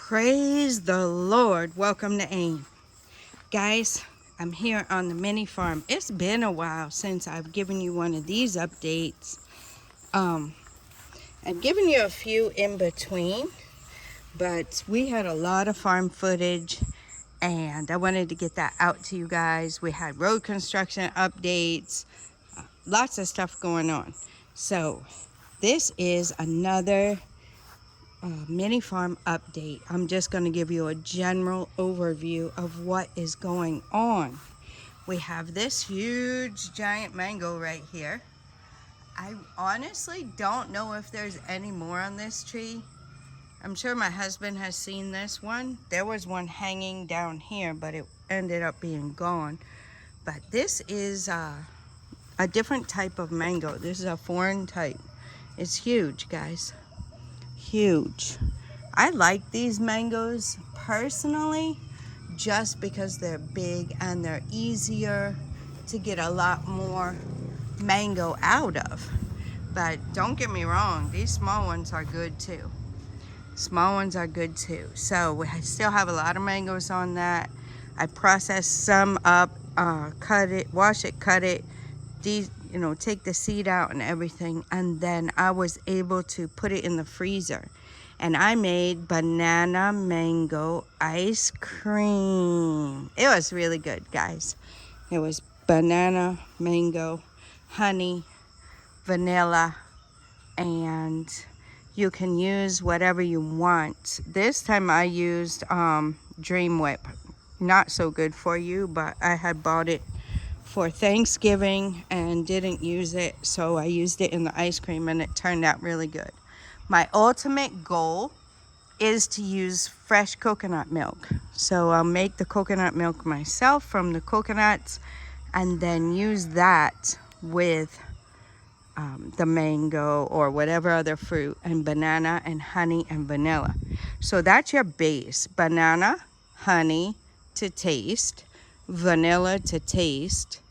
Praise the Lord. Welcome to AIM. Guys, I'm here on the mini farm. It's been a while since I've given you one of these updates. I've given you a few in between, but we had a lot of farm footage and I wanted to get that out to you guys. We had road construction updates, lots of stuff going on. So this is another mini farm update. I'm just going to give you a general overview of what is going on. We have this huge giant mango right here. I honestly don't know if there's any more on this tree. I'm sure my husband has seen this one. There was one hanging down here, but it ended up being gone. But this is a different type of mango. This is a foreign type. It's huge, guys. Huge. I like these mangoes personally just because they're big and they're easier to get a lot more mango out of. But don't get me wrong, these small ones are good too. Small ones are good too. So we still have a lot of mangoes on that. I processed some up, cut it, wash it, cut it, take the seed out and everything, and then I was able to put it in the freezer and I made banana mango ice cream. It was really good, guys. It was banana, mango, honey, vanilla, and you can use whatever you want. This time I used Dream Whip. Not so good for you, but I had bought it for Thanksgiving and didn't use it, so I used it in the ice cream and it turned out really good. My ultimate goal is to use fresh coconut milk. So I'll make the coconut milk myself from the coconuts and then use that with the mango or whatever other fruit, and banana and honey and vanilla. So that's your base. Banana, honey to taste, vanilla to taste,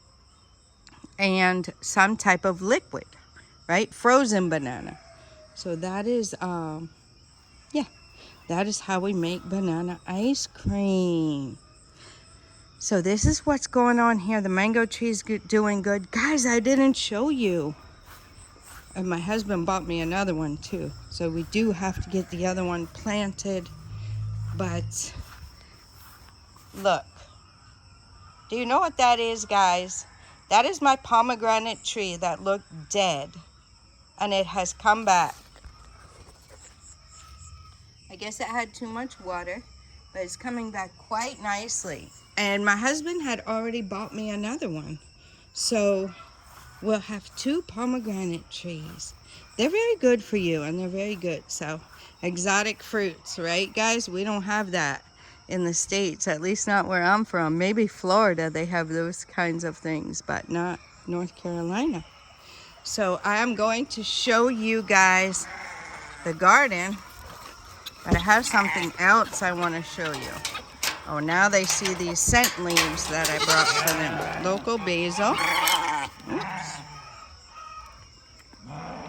and some type of liquid, right? Frozen banana. So that is, that is how we make banana ice cream. So this is what's going on here. The mango tree is doing good. Guys, I didn't show you. And my husband bought me another one too. So we do have to get the other one planted. But look. Do you know what that is, guys? That is my pomegranate tree that looked dead. And it has come back. I guess it had too much water, but it's coming back quite nicely. And my husband had already bought me another one. So we'll have 2 pomegranate trees. They're very good for you, and they're very good. So exotic fruits, right, guys? We don't have that in the States, at least not where I'm from. Maybe Florida, they have those kinds of things, but not North Carolina. So I am going to show you guys the garden, but I have something else I want to show you. Oh, now they see these scent leaves that I brought for them. Local basil. Oops.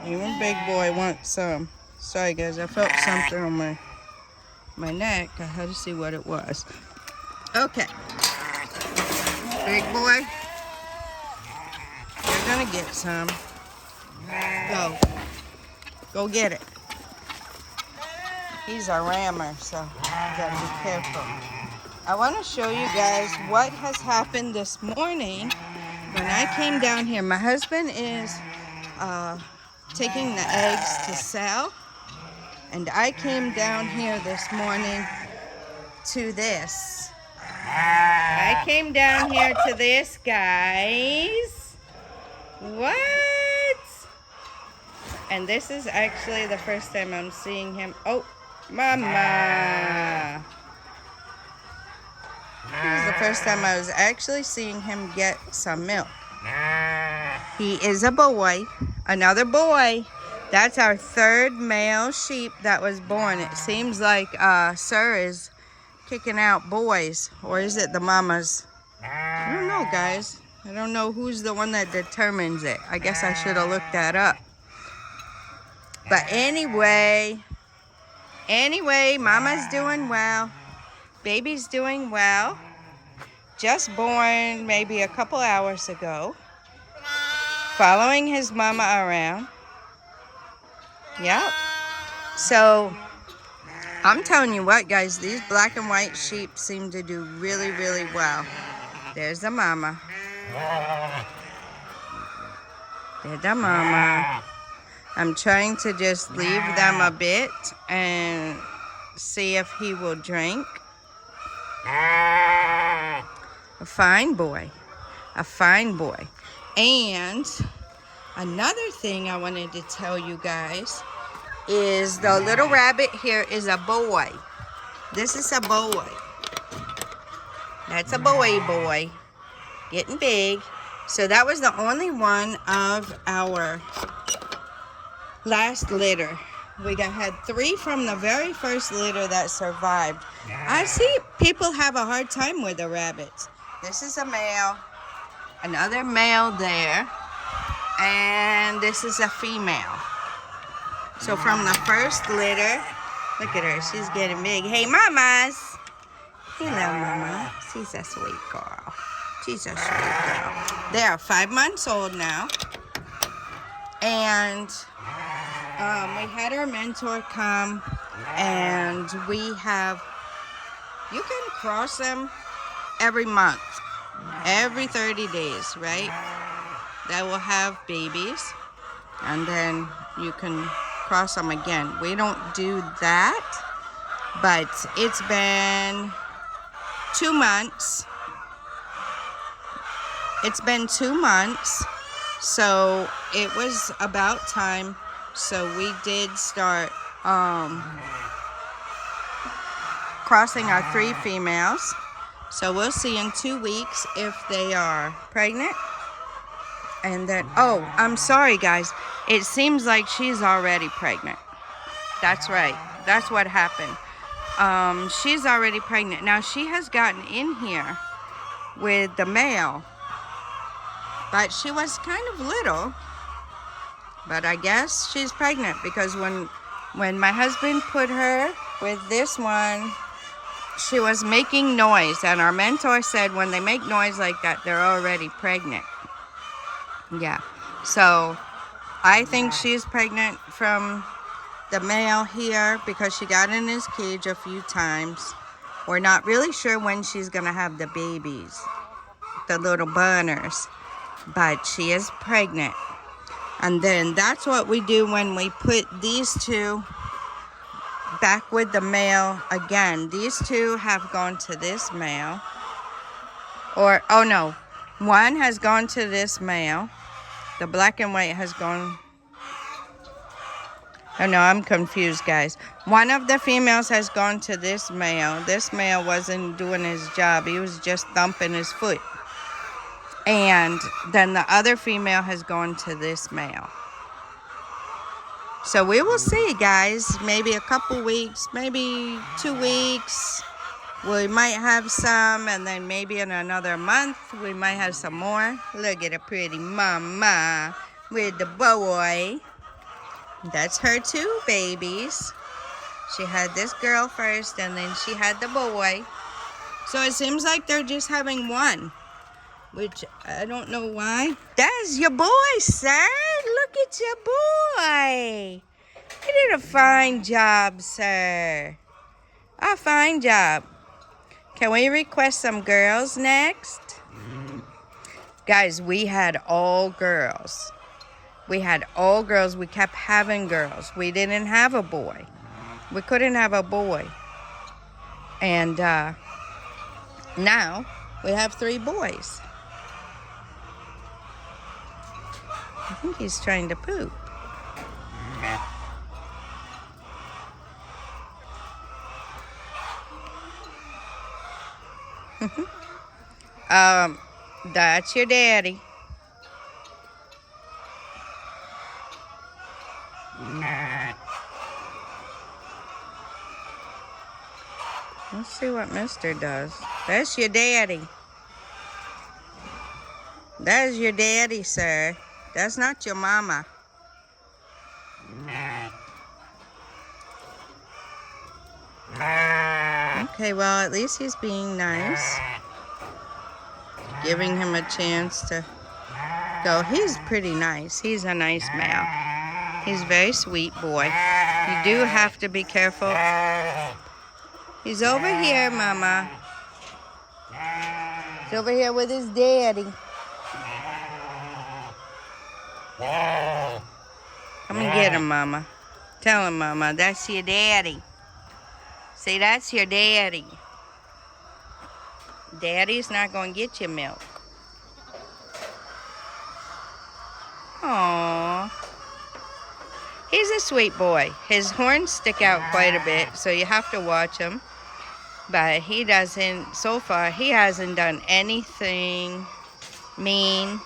Even Big Boy wants some. Sorry guys, I felt something on my neck. I had to see what it was. Okay. Big Boy, you're gonna get some. Go get it. He's a rammer, so you gotta be careful. I want to show you guys what has happened this morning when I came down here. My husband is taking the eggs to sell, and I came down here this morning to this. I came down here to this, guys. What? And this is actually the first time I'm seeing him. Oh, Mama. This is the first time I was actually seeing him get some milk. He is a boy, another boy. That's our 3rd male sheep that was born. It seems like Sir is kicking out boys, or is it the mamas? I don't know, guys. I don't know who's the one that determines it. I guess I should have looked that up. But anyway, Anyway, Mama's doing well. Baby's doing well. Just born maybe a couple hours ago. Following his mama around. Yep. So, I'm telling you what, guys, these black and white sheep seem to do really, really well. There's the mama. There's the mama. I'm trying to just leave them a bit and see if he will drink. A fine boy. A fine boy. And another thing I wanted to tell you guys is the little rabbit here is a boy. This is a boy. That's a boy. Getting big. So that was the only one of our last litter. We had 3 from the very first litter that survived. I see people have a hard time with the rabbits. This is a male. Another male there. And this is a female. So from the first litter, look at her, she's getting big. Hey, mamas. Hello, mama. She's a sweet girl. She's a sweet girl. They are 5 months old now. And we had our mentor come, and we have, you can cross them every month, every 30 days, right? They will have babies, and then you can cross them again. We don't do that, but it's been 2 months. It's been 2 months, so it was about time. So we did start crossing our 3 females. So we'll see in 2 weeks if they are pregnant. And then, oh, I'm sorry, guys. It seems like she's already pregnant. That's right. That's what happened. She's already pregnant. Now, she has gotten in here with the male. But she was kind of little. But I guess she's pregnant because when my husband put her with this one, she was making noise. And our mentor said when they make noise like that, they're already pregnant. Yeah. So I think she's pregnant from the male here because she got in his cage a few times. We're not really sure when she's going to have the babies, the little bunners. But she is pregnant. And then that's what we do when we put these 2 back with the male again. These 2 have gone to this male. Or, oh no, one has gone to this male. The black and white has gone. Oh no, I'm confused, guys. One of the females has gone to this male. This male wasn't doing his job. He was just thumping his foot. And then the other female has gone to this male. So we will see, guys. Maybe a couple weeks, maybe 2 weeks. We might have some, and then maybe in another month, we might have some more. Look at a pretty mama with the boy. That's her 2 babies. She had this girl first, and then she had the boy. So it seems like they're just having one. Which I don't know why. That's your boy, sir. Look at your boy. You did a fine job, sir. A fine job. Can we request some girls next? Guys, we had all girls. We had all girls. We kept having girls. We didn't have a boy. We couldn't have a boy. And now we have 3 boys. I think he's trying to poop. That's your daddy. Let's see what Mister does. That's your daddy. That is your daddy, sir. That's not your mama. Okay, well, at least he's being nice. Giving him a chance to go. He's pretty nice. He's a nice male. He's a very sweet boy. You do have to be careful. He's over here, Mama. He's over here with his daddy. Come and get him, Mama. Tell him, Mama, that's your daddy. See, that's your daddy. Daddy's not going to get you milk. Aww. He's a sweet boy. His horns stick out quite a bit, so you have to watch him. But he doesn't, so far, he hasn't done anything mean.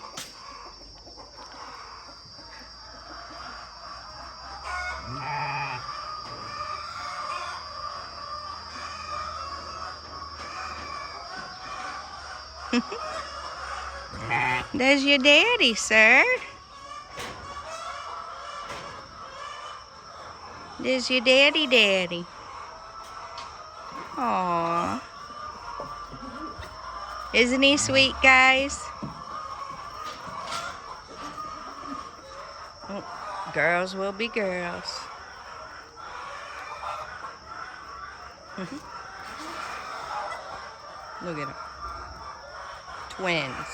There's your daddy, sir. There's your daddy. Aww. Isn't he sweet, guys? Oh, girls will be girls. Look at them. Twins.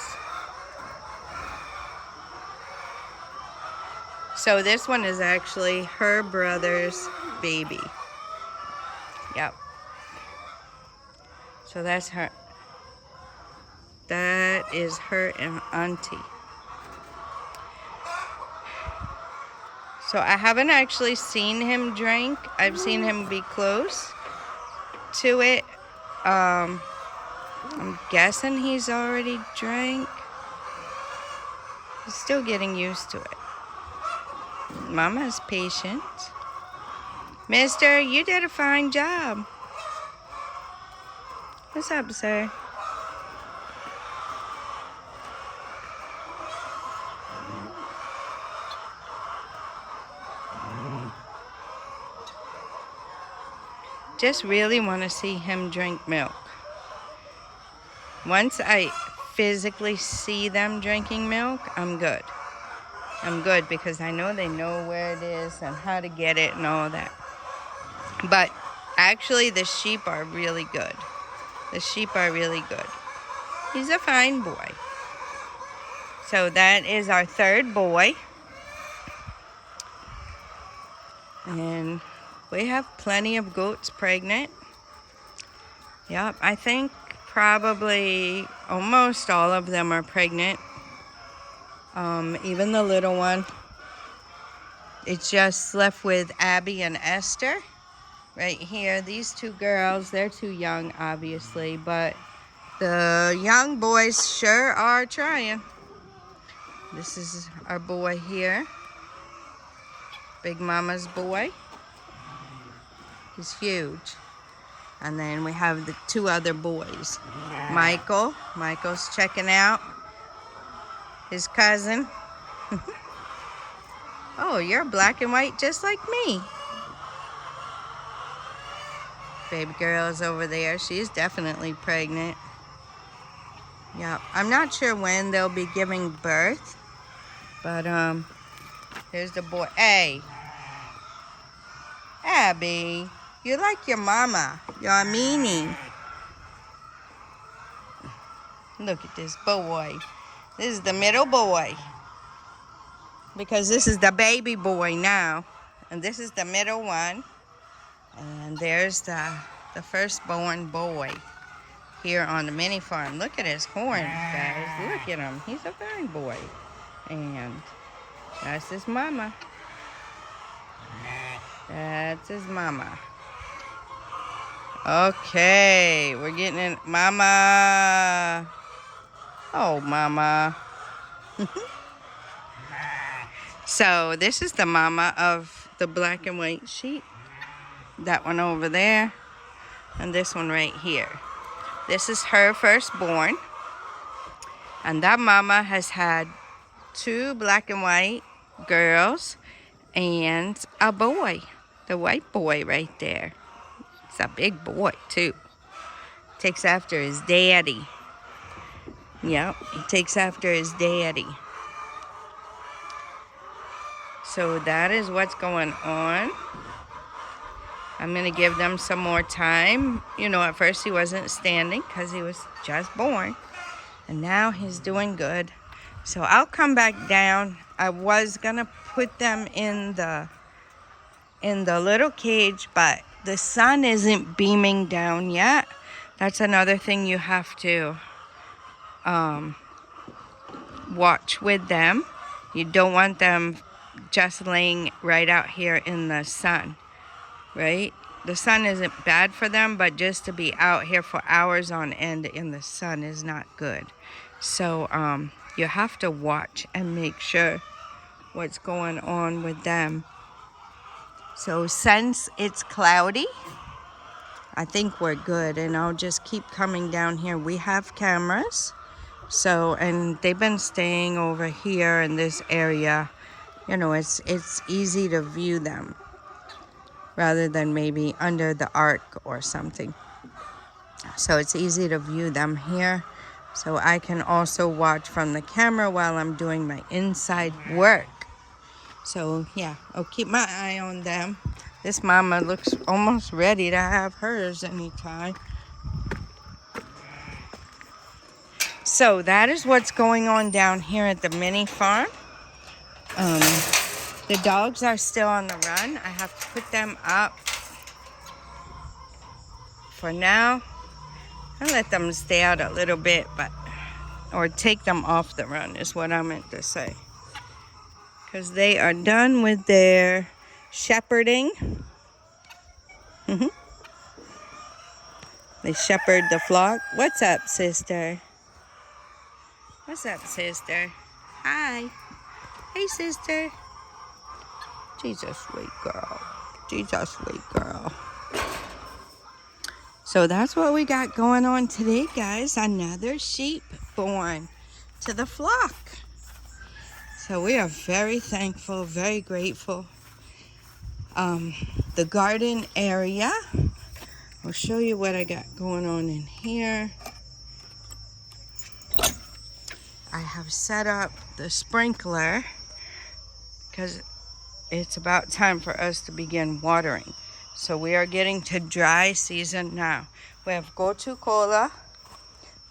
So this one is actually her brother's baby. Yep. So that's her. That is her and auntie. So I haven't actually seen him drink. I've seen him be close to it. I'm guessing he's already drank. He's still getting used to it. Mama's patient. Mister, you did a fine job. What's up, sir? Just really want to see him drink milk. Once I physically see them drinking milk, I'm good. I'm good because I know they know where it is and how to get it and all that. But actually, the sheep are really good. The sheep are really good. He's a fine boy. So that is our third boy. And we have plenty of goats pregnant. Yep, I think probably almost all of them are pregnant. Even the little one. It's just left with Abby and Esther right here. These two girls, they're too young, obviously, but the young boys sure are trying. This is our boy here. Big Mama's boy. He's huge. And then we have the two other boys. Michael's checking out his cousin. Oh, you're black and white just like me. Baby girl is over there. She's definitely pregnant. Yeah, I'm not sure when they'll be giving birth. But, here's the boy. Hey. Abby, you're like your mama. You're a meanie. Look at this boy. This is the middle boy. Because this is the baby boy now. And this is the middle one. And there's the firstborn boy here on the mini farm. Look at his horns, guys. Look at him. He's a fine boy. And that's his mama. That's his mama. Okay, we're getting in. Mama. Oh, Mama. So this is the mama of the black and white sheep. That one over there. And this one right here. This is her firstborn. And that mama has had 2 black and white girls and a boy. The white boy right there. It's a big boy too. Takes after his daddy. Yep, he takes after his daddy. So that is what's going on. I'm going to give them some more time. You know, at first he wasn't standing because he was just born. And now he's doing good. So I'll come back down. I was going to put them in the little cage, but the sun isn't beaming down yet. That's another thing you have to watch with them. You don't want them just laying right out here in the sun, right? The sun isn't bad for them, but just to be out here for hours on end in the sun is not good. So you have to watch and make sure what's going on with them. So since it's cloudy, I think we're good, and I'll just keep coming down here. We have cameras, so, and they've been staying over here in this area. You know, it's easy to view them rather than maybe under the ark or something. So it's easy to view them here. So I can also watch from the camera while I'm doing my inside work. So yeah, I'll keep my eye on them. This mama looks almost ready to have hers anytime. So that is what's going on down here at the mini farm. The dogs are still on the run. I have to put them up for now. I let them stay out a little bit, or take them off the run is what I meant to say. Because they are done with their shepherding. They shepherd the flock. What's up, sister? What's up, sister? Hi. Hey, sister. She's a sweet girl. She's a sweet girl. So that's what we got going on today, guys. Another sheep born to the flock. So we are very thankful, very grateful. The garden area, I'll show you what I got going on in here. I have set up the sprinkler because it's about time for us to begin watering. So we are getting to dry season now. We have gotu kola,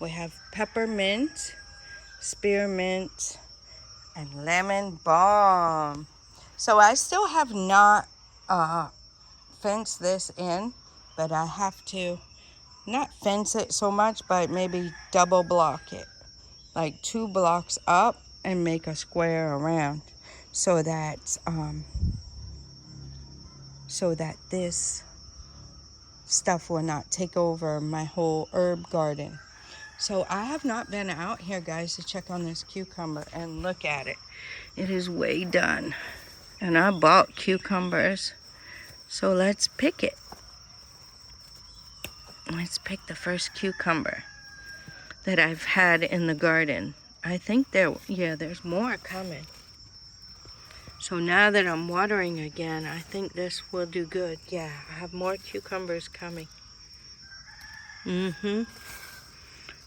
we have peppermint, spearmint, and lemon balm. So I still have not fenced this in, but I have to not fence it so much, but maybe double block it, like 2 blocks up, and make a square around, so that this stuff will not take over my whole herb garden. So I have not been out here, guys, to check on this cucumber, and look at it. It is way done. And I bought cucumbers. So let's pick it. Let's pick the first cucumber that I've had in the garden. I think there's more coming. So now that I'm watering again, I think this will do good. Yeah, I have more cucumbers coming.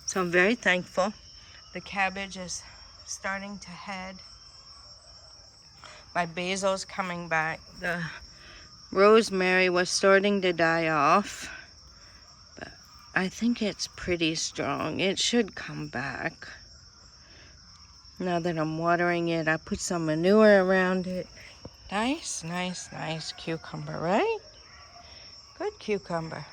So I'm very thankful. The cabbage is starting to head. My basil's coming back. The rosemary was starting to die off, but I think it's pretty strong. It should come back. Now that I'm watering it, I put some manure around it. Nice, nice, nice cucumber, right? Good cucumber.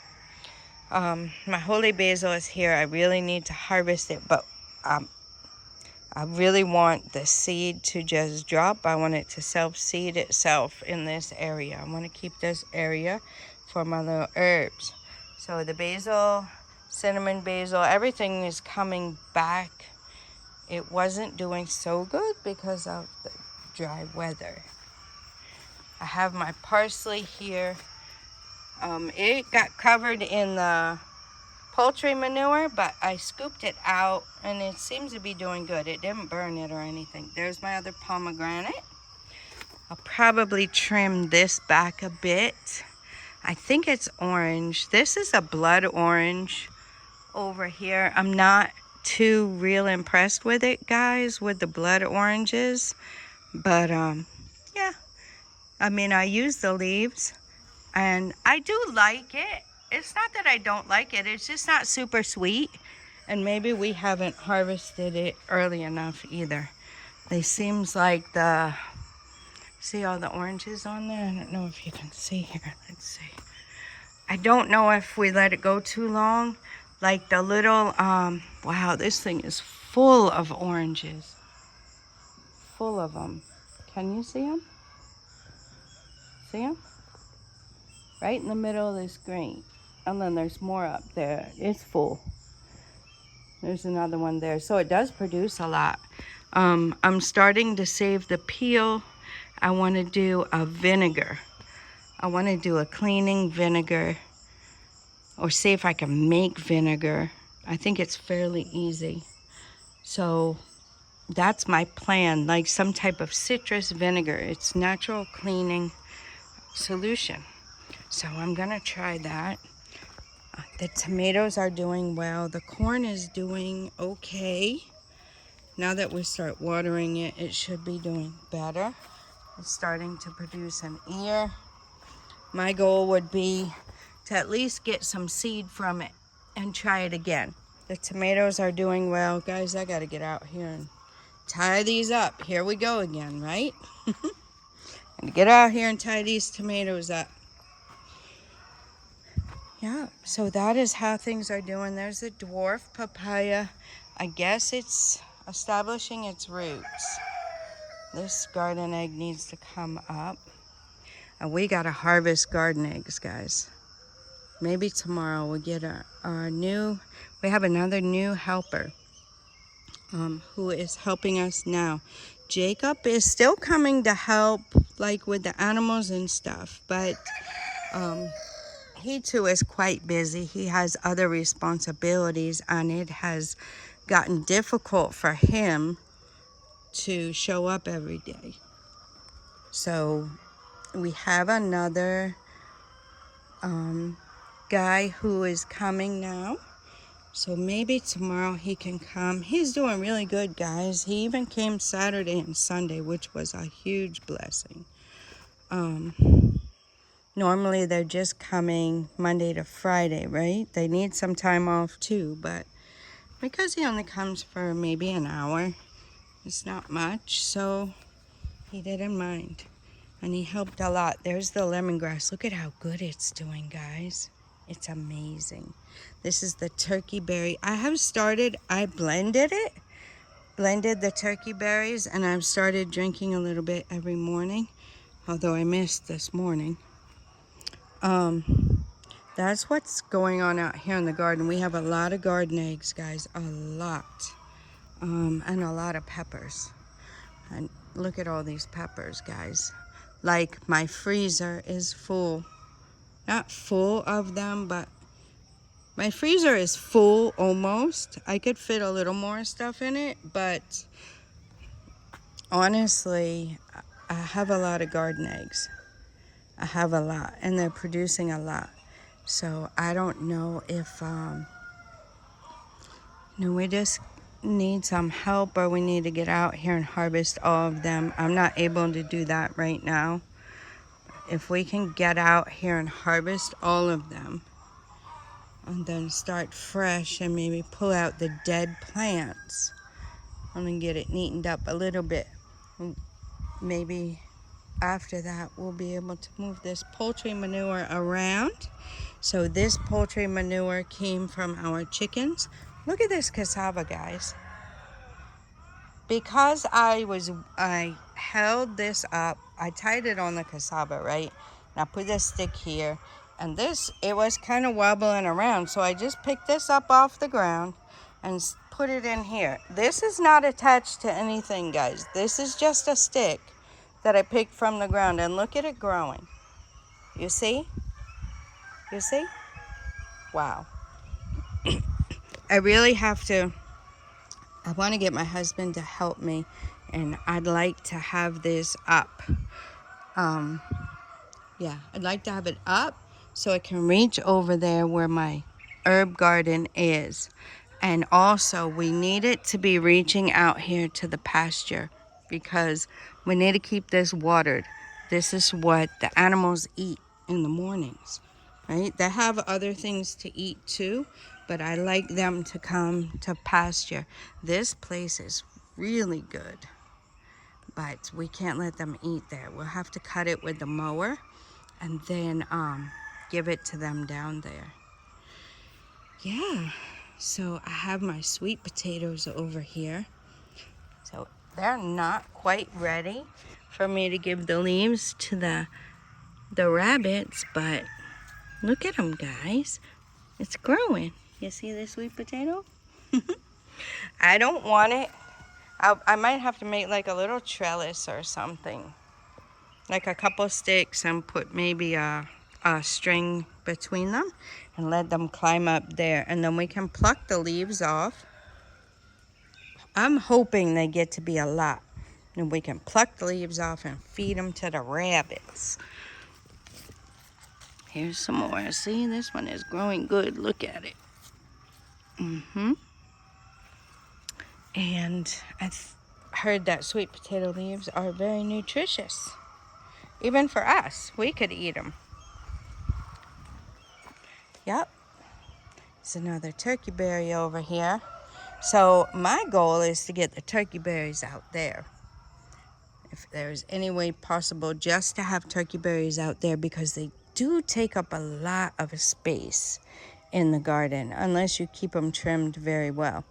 My holy basil is here. I really need to harvest it, but I really want the seed to just drop. I want it to self-seed itself in this area. I want to keep this area for my little herbs. So the basil, cinnamon basil, everything is coming back. It wasn't doing so good because of the dry weather. I have my parsley here. It got covered in the poultry manure, but I scooped it out and it seems to be doing good. It didn't burn it or anything. There's my other pomegranate. I'll probably trim this back a bit. I think it's orange. This is a blood orange over here. I'm not too real impressed with it, guys, with the blood oranges. But yeah, I mean, I use the leaves and I do like it. It's not that I don't like it, it's just not super sweet. And maybe we haven't harvested it early enough either. They seems like see all the oranges on there? I don't know if you can see here. Let's see. I don't know if we let it go too long. Like the little, wow, this thing is full of oranges. Full of them. Can you see them? See them? Right in the middle of this green. And then there's more up there. It's full. There's another one there. So it does produce a lot. I'm starting to save the peel. I want to do a vinegar. I want to do a cleaning vinegar. Or see if I can make vinegar. I think it's fairly easy. So that's my plan, like some type of citrus vinegar. It's natural cleaning solution. So I'm gonna try that. The tomatoes are doing well. The corn is doing okay. Now that we start watering it, it should be doing better. It's starting to produce an ear. My goal would be to at least get some seed from it and try it again. The tomatoes are doing well. Guys, I gotta get out here and tie these up. Here we go again, right? And get out here and tie these tomatoes up. Yeah, so that is how things are doing. There's a dwarf papaya. I guess it's establishing its roots. This garden egg needs to come up. And we gotta harvest garden eggs, guys. Maybe tomorrow we'll get our new, we have another new helper who is helping us now. Jacob is still coming to help, like with the animals and stuff, but he too is quite busy. He has other responsibilities, and it has gotten difficult for him to show up every day. So we have another guy who is coming now. So maybe tomorrow he can come. He's doing really good, guys. He even came Saturday and Sunday, which was a huge blessing. Normally they're just coming Monday to Friday, right? They need some time off too, but because he only comes for maybe an hour, it's not much, so he didn't mind. And he helped a lot. There's the lemongrass. Look at how good it's doing, guys. It's amazing. This is the turkey berry. I blended the turkey berries, and I've started drinking a little bit every morning, although I missed this morning. That's what's going on out here in the garden. We have a lot of garden eggs, guys, a lot, and a lot of peppers. And look at all these peppers, guys. Like, my freezer is full. Not full of them, but my freezer is full almost. I could fit a little more stuff in it, but honestly, I have a lot of garden eggs. I have a lot, and they're producing a lot. So I don't know if, we just need some help, or we need to get out here and harvest all of them. I'm not able to do that right now. If we can get out here and harvest all of them, and then start fresh and maybe pull out the dead plants, I'm gonna get it neatened up a little bit. Maybe after that we'll be able to move this poultry manure around. So this poultry manure came from our chickens. Look at this cassava, guys. Because I held this up, I tied it on the cassava, right? And I put this stick here, and it was kind of wobbling around, so I just picked this up off the ground and put it in here. This is not attached to anything, guys. This is just a stick that I picked from the ground, and look at it growing. You see? You see? Wow. I really have to, I want to get my husband to help me, and I'd like to have this up. Yeah, I'd like to have it up so it can reach over there where my herb garden is. And also we need it to be reaching out here to the pasture because we need to keep this watered. This is what the animals eat in the mornings, right? They have other things to eat too, but I like them to come to pasture. This place is really good, but we can't let them eat there. We'll have to cut it with the mower and then give it to them down there. Yeah, so I have my sweet potatoes over here. So they're not quite ready for me to give the leaves to the rabbits, but look at them, guys. It's growing. You see this sweet potato? I don't want it. I might have to make like a little trellis or something. Like a couple sticks and put maybe a string between them and let them climb up there. And then we can pluck the leaves off. I'm hoping they get to be a lot. And we can pluck the leaves off and feed them to the rabbits. Here's some more. See, this one is growing good. Look at it. And I've heard that sweet potato leaves are very nutritious. Even for us, we could eat them. Yep. There's another turkey berry over here. So my goal is to get the turkey berries out there. If there's any way possible just to have turkey berries out there, because they do take up a lot of space in the garden unless you keep them trimmed very well.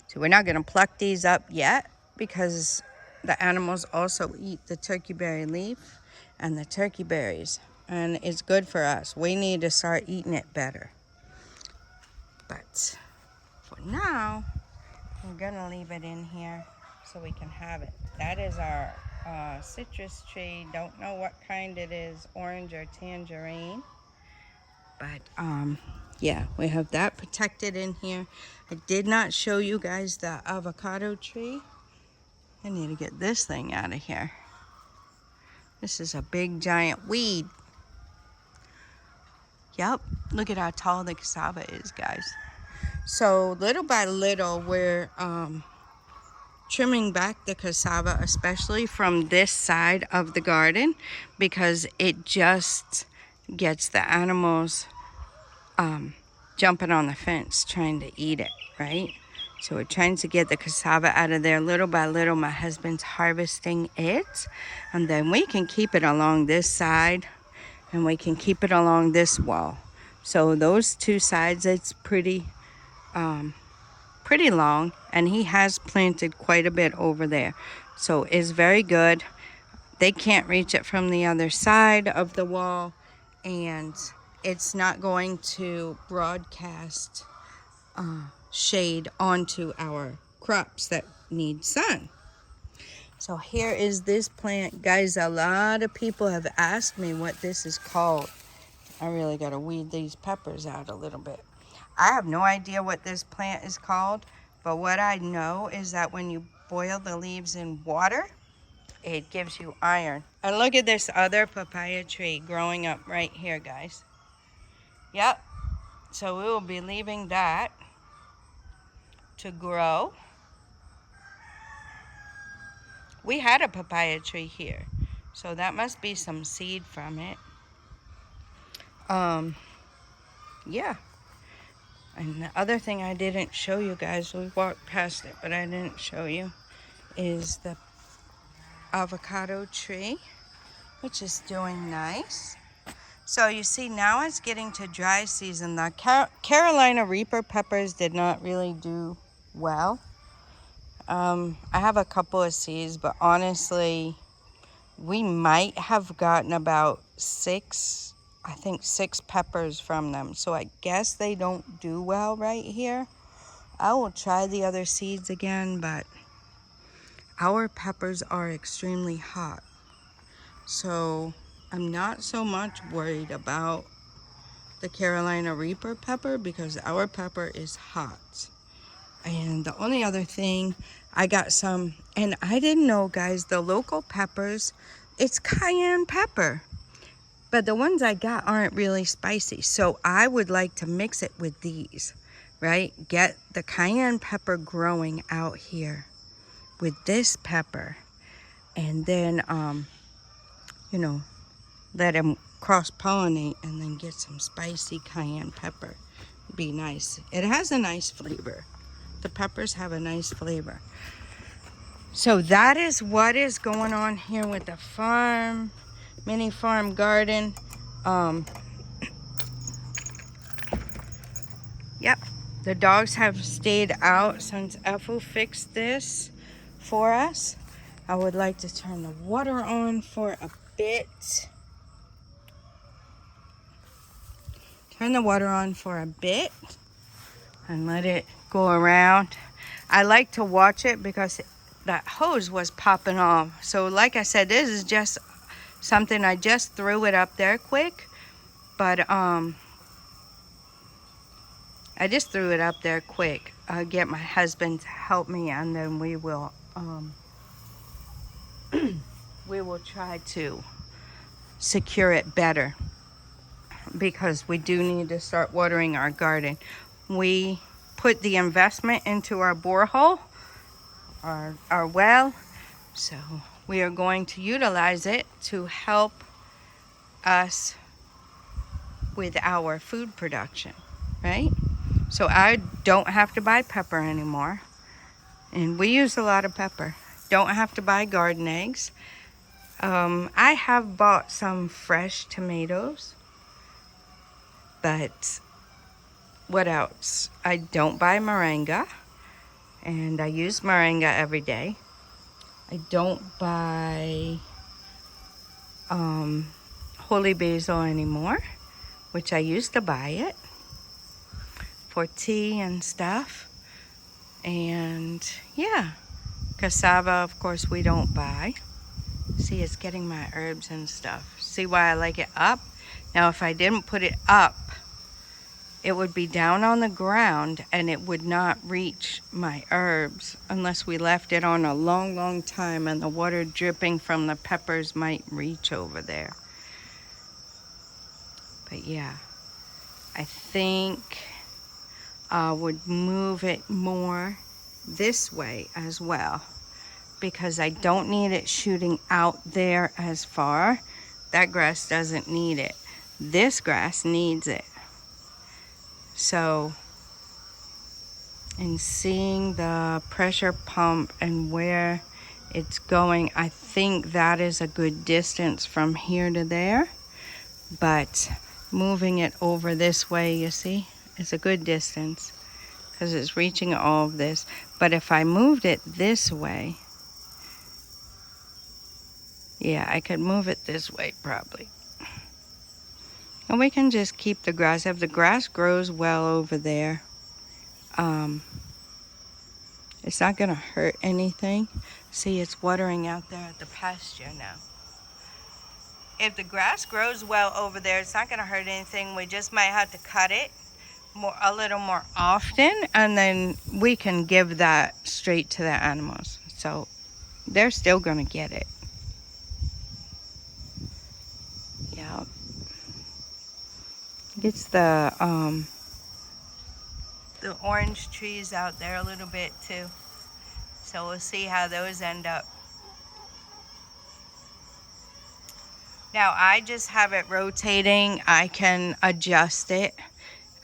So we're not going to pluck these up yet because the animals also eat the turkey berry leaf and the turkey berries, and it's good for us. We need to start eating it better. But for now, we're gonna leave it in here so we can have it. That is our citrus tree. Don't know what kind it is, orange or tangerine. But yeah, we have that protected in here. I did not show you guys the avocado tree. I need to get this thing out of here. This is a big giant weed. Yep, look at how tall the cassava is, guys. So little by little, we're trimming back the cassava, especially from this side of the garden, because it just gets the animals jumping on the fence trying to eat it, right? So we're trying to get the cassava out of there little by little. My husband's harvesting it, and then we can keep it along this side and we can keep it along this wall. So those two sides, it's pretty long, and he has planted quite a bit over there. So it's very good. They can't reach it from the other side of the wall, and it's not going to broadcast shade onto our crops that need sun. So here is this plant. Guys, a lot of people have asked me what this is called. I really got to weed these peppers out a little bit. I have no idea what this plant is called, but what I know is that when you boil the leaves in water, it gives you iron. And look at this other papaya tree growing up right here, guys. Yep. So we will be leaving that to grow. We had a papaya tree here, so that must be some seed from it. Yeah. And the other thing I didn't show you guys, we walked past it, but I didn't show you, is the avocado tree, which is doing nice. So you see, now it's getting to dry season. The Carolina Reaper peppers did not really do well. I have a couple of seeds, but honestly, we might have gotten about six peppers from them. So I guess they don't do well right here. I will try the other seeds again, but our peppers are extremely hot. So I'm not so much worried about the Carolina Reaper pepper because our pepper is hot. And the only other thing, I got some, and I didn't know, guys, the local peppers, it's cayenne pepper. but the ones I got aren't really spicy. So I would like to mix it with these, right? Get the cayenne pepper growing out here with this pepper, and then, you know, let them cross-pollinate and then get some spicy cayenne pepper. Be nice. It has a nice flavor. The peppers have a nice flavor. So that is what is going on here with the farm, mini farm garden. Yep, the dogs have stayed out since Effu fixed this for us. I would like to turn the water on for a bit. Turn the water on for a bit and let it go around. I like to watch it because that hose was popping off. So like I said, this is just something I just threw it up there quick. But I just threw it up there quick. I'll get my husband to help me, and then we will we will try to secure it better, because we do need to start watering our garden. We put the investment into our borehole, our well, so we are going to utilize it to help us with our food production, right? So I don't have to buy pepper anymore, and we use a lot of pepper. Don't have to buy garden eggs. I have bought some fresh tomatoes, but what else? I don't buy moringa, and I use moringa every day. I don't buy holy basil anymore, which I used to buy it for tea and stuff. And yeah, cassava, of course, we don't buy. See, it's getting my herbs and stuff. See why I like it up? Now, if I didn't put it up, it would be down on the ground and it would not reach my herbs unless we left it on a long, long time, and the water dripping from the peppers might reach over there. But yeah, I think I would move it more this way as well, because I don't need it shooting out there as far. That grass doesn't need it. This grass needs it. So, in seeing the pressure pump and where it's going, I think that is a good distance from here to there. But moving it over this way, you see, is a good distance because it's reaching all of this. But if I moved it this way, yeah, I could move it this way probably. And we can just keep the grass. If the grass grows well over there, it's not going to hurt anything. See, it's watering out there at the pasture now. If the grass grows well over there, it's not going to hurt anything. We just might have to cut it a little more often, and then we can give that straight to the animals. So they're still going to get it. Yeah. Gets the orange trees out there a little bit too. So we'll see how those end up. Now I just have it rotating. I can adjust it.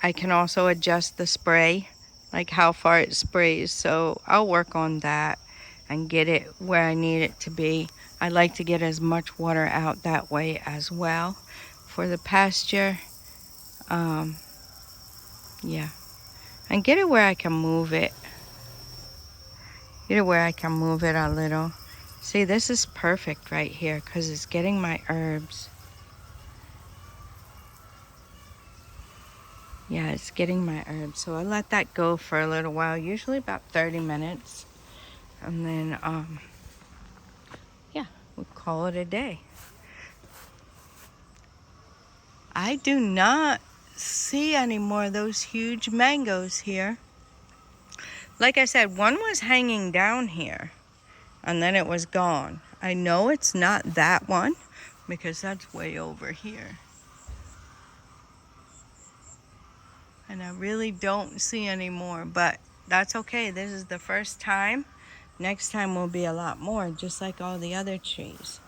I can also adjust the spray, like how far it sprays. So I'll work on that and get it where I need it to be. I like to get as much water out that way as well for the pasture. Yeah, and get it where I can move it. Get it where I can move it a little. See, this is perfect right here because it's getting my herbs. Yeah, it's getting my herbs. So I let that go for a little while, usually about 30 minutes. And then, yeah, we'll call it a day. I do not see any more of those huge mangoes here. Like I said, one was hanging down here and then it was gone. I know it's not that one, because that's way over here. And I really don't see any more, but that's okay. This is the first time. Next time will be a lot more, just like all the other trees.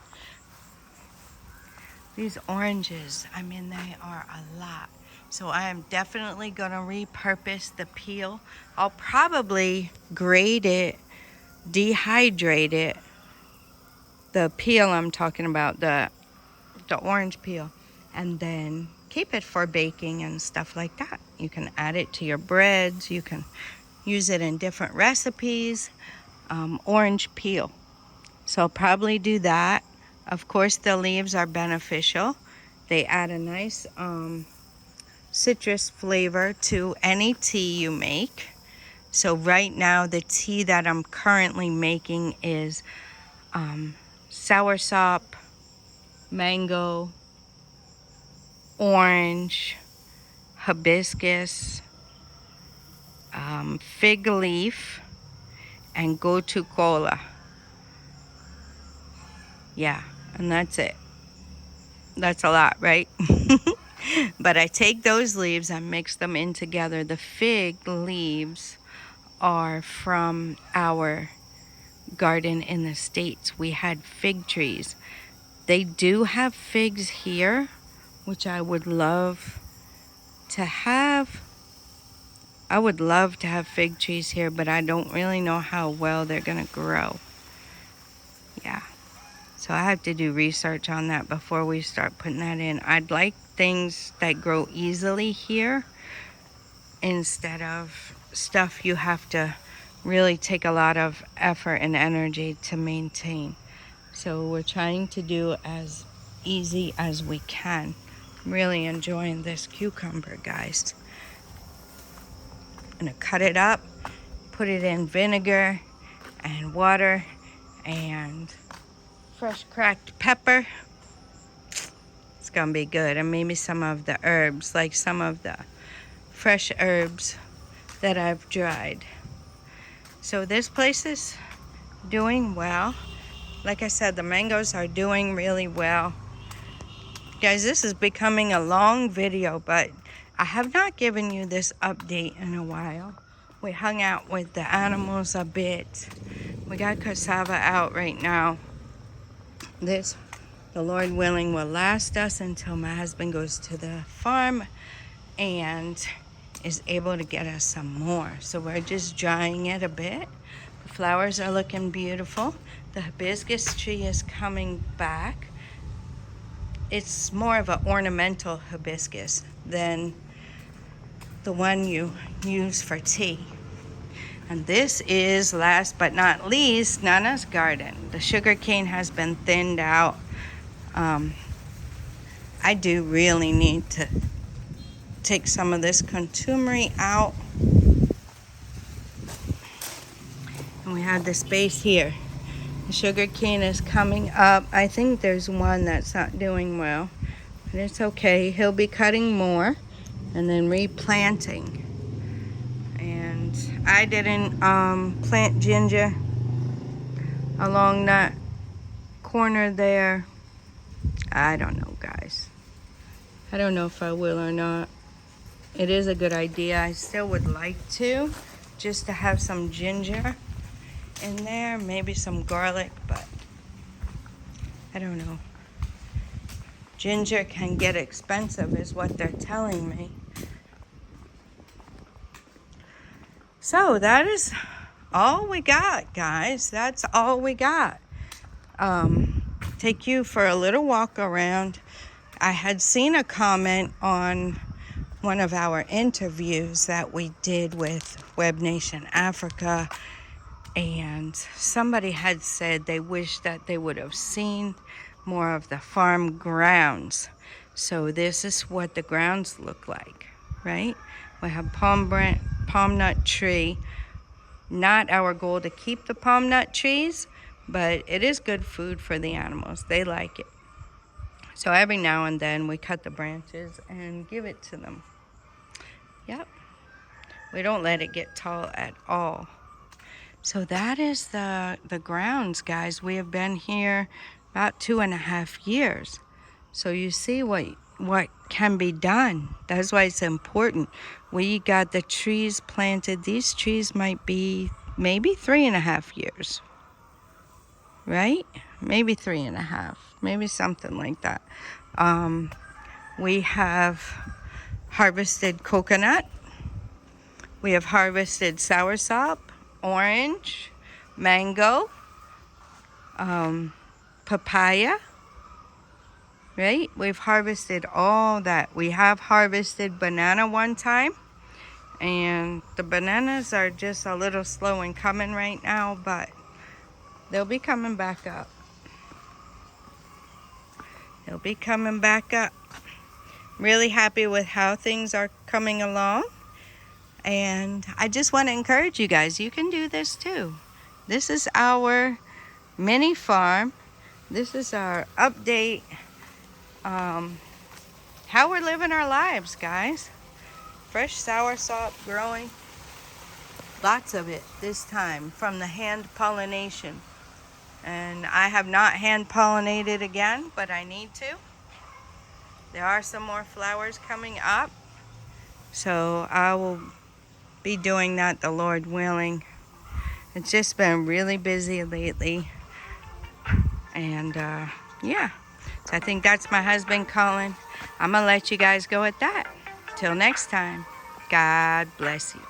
These oranges, I mean, they are a lot. So I am definitely gonna repurpose the peel. I'll probably grate it, dehydrate it. The peel I'm talking about, the orange peel, and then keep it for baking and stuff like that. You can add it to your breads. You can use it in different recipes. Orange peel. So I'll probably do that. Of course, the leaves are beneficial. They add a nice citrus flavor to any tea you make. So right now, the tea that I'm currently making is soursop, mango, orange, hibiscus, fig leaf, and gotu kola. Yeah, and that's it. That's a lot, right? But I take those leaves and mix them in together. The fig leaves are from our garden in the States. We had fig trees. They do have figs here, which I would love to have. I would love to have fig trees here, but I don't really know how well they're gonna grow. Yeah. So I have to do research on that before we start putting that in. I'd like things that grow easily here instead of stuff you have to really take a lot of effort and energy to maintain. So we're trying to do as easy as we can. I'm really enjoying this cucumber, guys. I'm gonna cut it up, put it in vinegar and water and fresh cracked pepper. It's gonna be good. And maybe some of the herbs, like some of the fresh herbs that I've dried. So this place is doing well. Like I said, the mangoes are doing really well. Guys, this is becoming a long video, but I have not given you this update in a while. We hung out with the animals a bit. We got cassava out right now. This, the Lord willing, will last us until my husband goes to the farm and is able to get us some more. So we're just drying it a bit. The flowers are looking beautiful. The hibiscus tree is coming back. It's more of an ornamental hibiscus than the one you use for tea. And this is, last but not least, Nana's garden. The sugar cane has been thinned out. I do really need to take some of this contumery out. And we have the space here. The sugar cane is coming up. I think there's one that's not doing well, but it's okay. He'll be cutting more and then replanting. And I didn't plant ginger along that corner there. I don't know, guys. I don't know if I will or not. It is a good idea. I still would like to, just to have some ginger in there, maybe some garlic, but I don't know. Ginger can get expensive is what they're telling me. So that is all we got, guys. That's all we got. Take you for a little walk around. I had seen a comment on one of our interviews that we did with Web Nation Africa, and somebody had said they wish that they would have seen more of the farm grounds. So this is what the grounds look like, right? We have palm nut tree. Not our goal to keep the palm nut trees, but it is good food for the animals. They like it. So every now and then we cut the branches and give it to them. Yep. We don't let it get tall at all. So that is the grounds, guys. We have been here about 2.5 years. So you see what can be done. That's why it's important. We got the trees planted. These trees might be maybe 3.5 years, right? Maybe 3.5, maybe something like that. We have harvested coconut. We have harvested soursop, orange, mango, papaya, right? We've harvested all that. We have harvested banana one time, and the bananas are just a little slow in coming right now, but they'll be coming back up. They'll be coming back up. Really happy with how things are coming along. And I just want to encourage you guys, you can do this too. This is our mini farm. This is our update, how we're living our lives, guys. Fresh soursop growing. Lots of it this time from the hand pollination. And I have not hand pollinated again, but I need to. There are some more flowers coming up. So I will be doing that, the Lord willing. It's just been really busy lately. And yeah, so I think that's my husband calling. I'm gonna let you guys go at that. Till next time, God bless you.